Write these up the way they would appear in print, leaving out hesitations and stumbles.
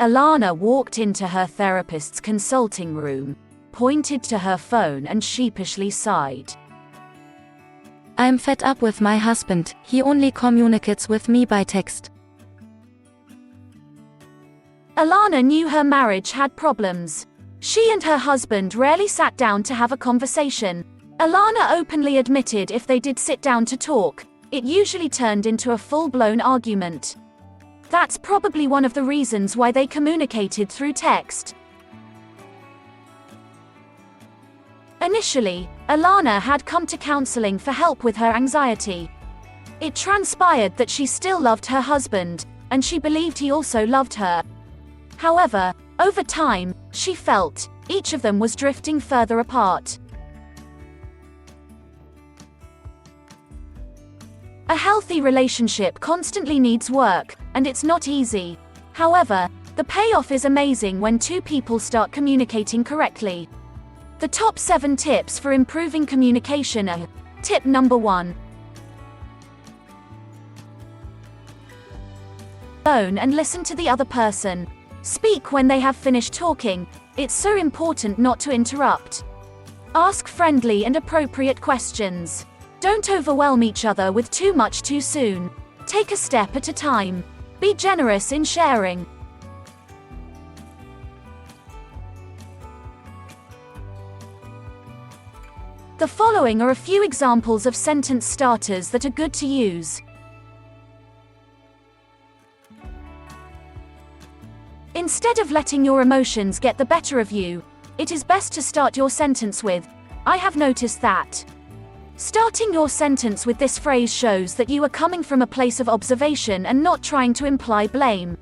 Alana walked into her therapist's consulting room, pointed to her phone and sheepishly sighed. I'm fed up with my husband, he only communicates with me by text. Alana knew her marriage had problems. She and her husband rarely sat down to have a conversation. Alana openly admitted if they did sit down to talk, it usually turned into a full-blown argument. That's probably one of the reasons why they communicated through text. Initially, Alana had come to counseling for help with her anxiety. It transpired that she still loved her husband, and she believed he also loved her. However, over time, she felt each of them was drifting further apart. A healthy relationship constantly needs work, and it's not easy. However, the payoff is amazing when two people start communicating correctly. The top 7 tips for improving communication are: Tip number 1. Alone and listen to the other person. Speak when they have finished talking. It's so important not to interrupt. Ask friendly and appropriate questions. Don't overwhelm each other with too much too soon. Take a step at a time. Be generous in sharing. The following are a few examples of sentence starters that are good to use. Instead of letting your emotions get the better of you, it is best to start your sentence with, "I have noticed that." Starting your sentence with this phrase shows that you are coming from a place of observation and not trying to imply blame.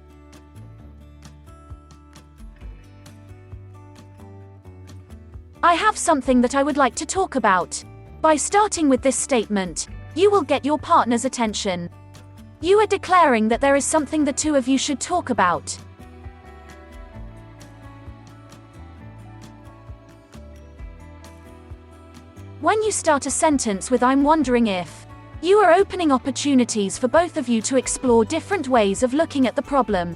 I have something that I would like to talk about. By starting with this statement, you will get your partner's attention. You are declaring that there is something the two of you should talk about. When you start a sentence with "I'm wondering if," you are opening opportunities for both of you to explore different ways of looking at the problem.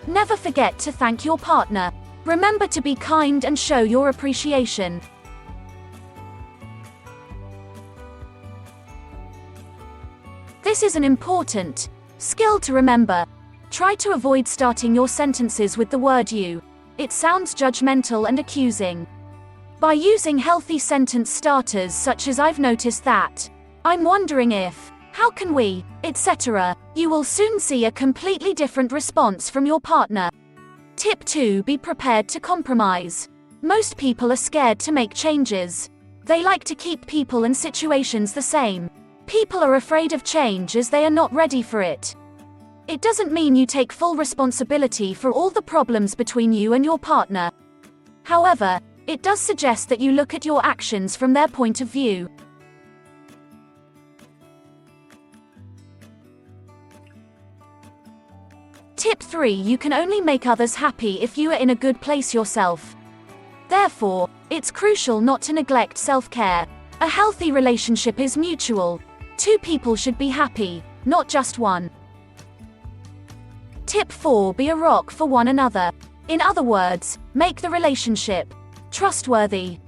Never forget to thank your partner. Remember to be kind and show your appreciation. This is an important skill to remember. Try to avoid starting your sentences with the word "you." It sounds judgmental and accusing. By using healthy sentence starters such as "I've noticed that," "I'm wondering if," "how can we," etc., you will soon see a completely different response from your partner. Tip 2. Be prepared to compromise. Most people are scared to make changes. They like to keep people and situations the same. People are afraid of change as they are not ready for it. It doesn't mean you take full responsibility for all the problems between you and your partner. However, it does suggest that you look at your actions from their point of view. Tip 3. You can only make others happy if you are in a good place yourself. Therefore, it's crucial not to neglect self-care. A healthy relationship is mutual. Two people should be happy, not just one. Tip 4. Be a rock for one another. In other words, make the relationship trustworthy.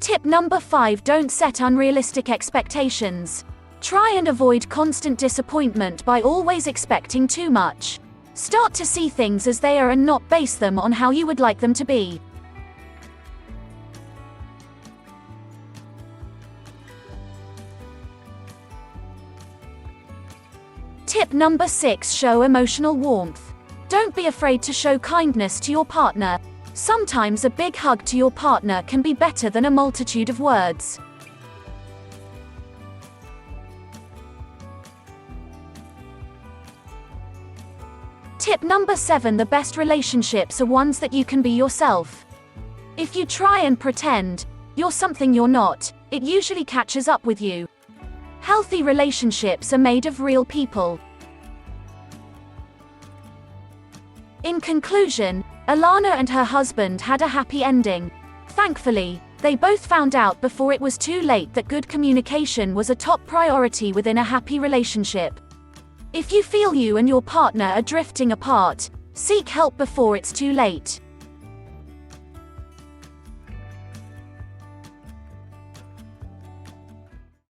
Tip number 5. Don't set unrealistic expectations. Try and avoid constant disappointment by always expecting too much. Start to see things as they are and not base them on how you would like them to be. Tip number 6. Show emotional warmth. Don't be afraid to show kindness to your partner. Sometimes a big hug to your partner can be better than a multitude of words. Tip number 7. The best relationships are ones that you can be yourself. If you try and pretend you're something you're not, it usually catches up with you. Healthy relationships are made of real people. In conclusion, Alana and her husband had a happy ending. Thankfully, they both found out before it was too late that good communication was a top priority within a happy relationship. If you feel you and your partner are drifting apart, seek help before it's too late.